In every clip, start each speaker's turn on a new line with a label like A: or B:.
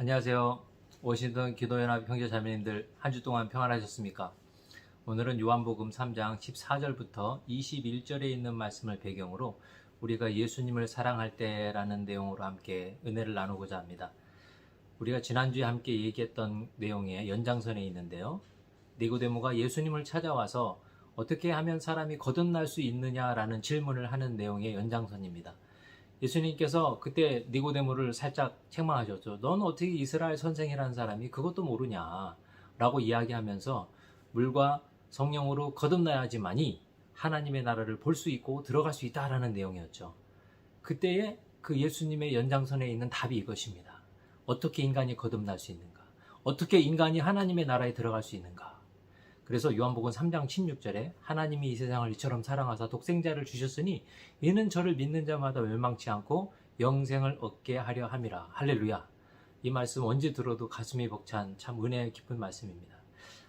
A: 안녕하세요. 워싱턴 기도연합 형제자매님들 한 주 동안 평안하셨습니까? 오늘은 요한복음 3장 14절부터 21절에 있는 말씀을 배경으로 우리가 예수님을 사랑할 때라는 내용으로 함께 은혜를 나누고자 합니다. 우리가 지난주에 함께 얘기했던 내용의 연장선에 있는데요. 니고데모가 예수님을 찾아와서 어떻게 하면 사람이 거듭날 수 있느냐라는 질문을 하는 내용의 연장선입니다. 예수님께서 그때 니고데모를 살짝 책망하셨죠. 넌 어떻게 이스라엘 선생이라는 사람이 그것도 모르냐 라고 이야기하면서 물과 성령으로 거듭나야지만이 하나님의 나라를 볼 수 있고 들어갈 수 있다라는 내용이었죠. 그때의 그 예수님의 연장선에 있는 답이 이것입니다. 어떻게 인간이 거듭날 수 있는가? 어떻게 인간이 하나님의 나라에 들어갈 수 있는가? 그래서 요한복음 3장 16절에 하나님이 이 세상을 이처럼 사랑하사 독생자를 주셨으니 이는 저를 믿는 자마다 멸망치 않고 영생을 얻게 하려 함이라. 할렐루야. 이 말씀 언제 들어도 가슴이 벅찬 참 은혜 깊은 말씀입니다.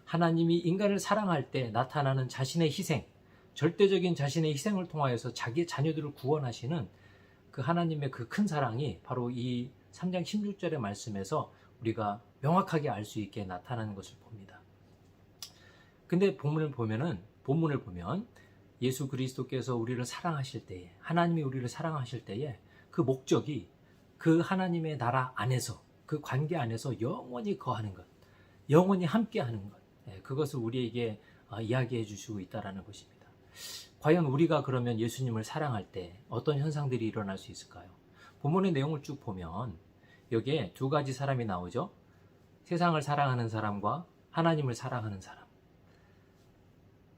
A: 하나님이 인간을 사랑할 때 나타나는 자신의 희생, 절대적인 자신의 희생을 통하여서 자기 자녀들을 구원하시는 그 하나님의 그 큰 사랑이 바로 이 3장 16절의 말씀에서 우리가 명확하게 알 수 있게 나타나는 것을 봅니다. 근데 본문을 보면 예수 그리스도께서 우리를 사랑하실 때에, 하나님이 우리를 사랑하실 때에 그 목적이 그 하나님의 나라 안에서, 그 관계 안에서 영원히 거하는 것, 영원히 함께하는 것, 그것을 우리에게 이야기해 주시고 있다는 것입니다. 과연 우리가 그러면 예수님을 사랑할 때 어떤 현상들이 일어날 수 있을까요? 본문의 내용을 쭉 보면 여기에 두 가지 사람이 나오죠. 세상을 사랑하는 사람과 하나님을 사랑하는 사람.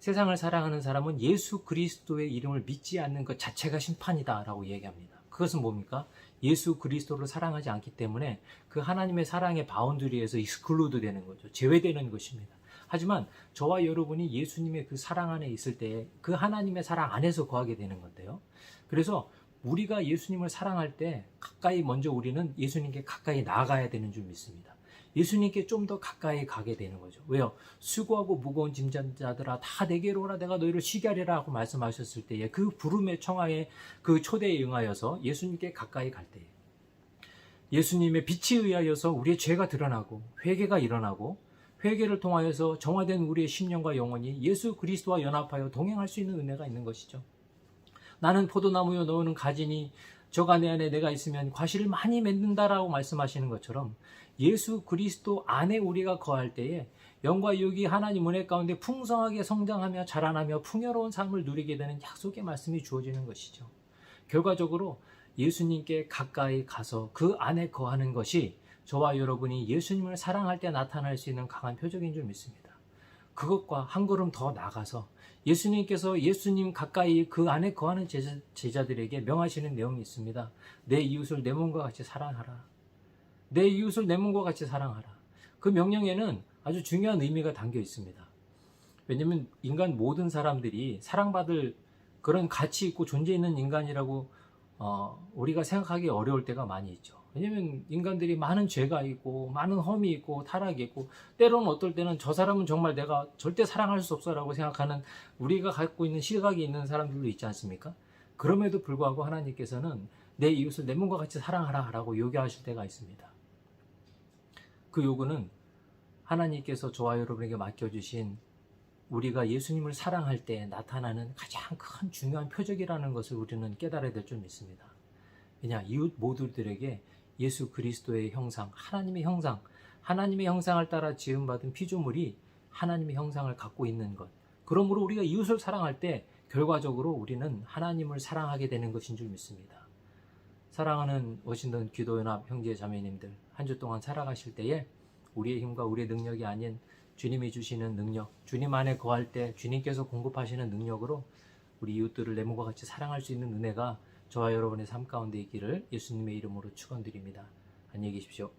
A: 세상을 사랑하는 사람은 예수 그리스도의 이름을 믿지 않는 것 자체가 심판이다 라고 얘기합니다. 그것은 뭡니까? 예수 그리스도를 사랑하지 않기 때문에 그 하나님의 사랑의 바운드리에서 익스클루드 되는 거죠. 제외되는 것입니다. 하지만 저와 여러분이 예수님의 그 사랑 안에 있을 때 그 하나님의 사랑 안에서 거하게 되는 건데요. 그래서 우리가 예수님을 사랑할 때 가까이 먼저 우리는 예수님께 가까이 나아가야 되는 줄 믿습니다. 예수님께 좀 더 가까이 가게 되는 거죠. 왜요? 수고하고 무거운 짐진 자들아 다 내게로 오라 내가 너희를 쉬게 하리라 하고 말씀하셨을 때에 그 부름의 청하에 그 초대에 응하여서 예수님께 가까이 갈 때에 예수님의 빛에 의하여서 우리의 죄가 드러나고 회개가 일어나고 회개를 통하여서 정화된 우리의 심령과 영혼이 예수 그리스도와 연합하여 동행할 수 있는 은혜가 있는 것이죠. 나는 포도나무요 너는 가지니 저가 내 안에 내가 있으면 과실을 많이 맺는다라고 말씀하시는 것처럼 예수 그리스도 안에 우리가 거할 때에 영과 육이 하나님 은혜 가운데 풍성하게 성장하며 자라나며 풍요로운 삶을 누리게 되는 약속의 말씀이 주어지는 것이죠. 결과적으로 예수님께 가까이 가서 그 안에 거하는 것이 저와 여러분이 예수님을 사랑할 때 나타날 수 있는 강한 표적인 줄 믿습니다. 그것과 한 걸음 더 나가서 예수님께서 예수님 가까이 그 안에 거하는 제자들에게 명하시는 내용이 있습니다. 내 이웃을 내 몸과 같이 사랑하라. 내 이웃을 내 몸과 같이 사랑하라. 그 명령에는 아주 중요한 의미가 담겨 있습니다. 왜냐하면 인간 모든 사람들이 사랑받을 그런 가치 있고 존재 있는 인간이라고 우리가 생각하기 어려울 때가 많이 있죠. 왜냐하면 인간들이 많은 죄가 있고 많은 험이 있고 타락이 있고 때로는 어떨 때는 저 사람은 정말 내가 절대 사랑할 수 없어라고 생각하는 우리가 갖고 있는 시각이 있는 사람들도 있지 않습니까? 그럼에도 불구하고 하나님께서는 내 이웃을 내 몸과 같이 사랑하라 라고 요구하실 때가 있습니다. 그 요구는 하나님께서 저와 여러분에게 맡겨주신 우리가 예수님을 사랑할 때 나타나는 가장 큰 중요한 표적이라는 것을 우리는 깨달아야 될 줄 믿습니다. 왜냐, 이웃 모두들에게 예수 그리스도의 형상, 하나님의 형상을 따라 지음받은 피조물이 하나님의 형상을 갖고 있는 것. 그러므로 우리가 이웃을 사랑할 때 결과적으로 우리는 하나님을 사랑하게 되는 것인 줄 믿습니다. 사랑하는 워싱턴 기도연합 형제 자매님들, 한 주 동안 살아가실 때에 우리의 힘과 우리의 능력이 아닌 주님이 주시는 능력, 주님 안에 거할 때 주님께서 공급하시는 능력으로 우리 이웃들을 내 몸과 같이 사랑할 수 있는 은혜가 저와 여러분의 삶 가운데 있기를 예수님의 이름으로 축원드립니다. 안녕히 계십시오.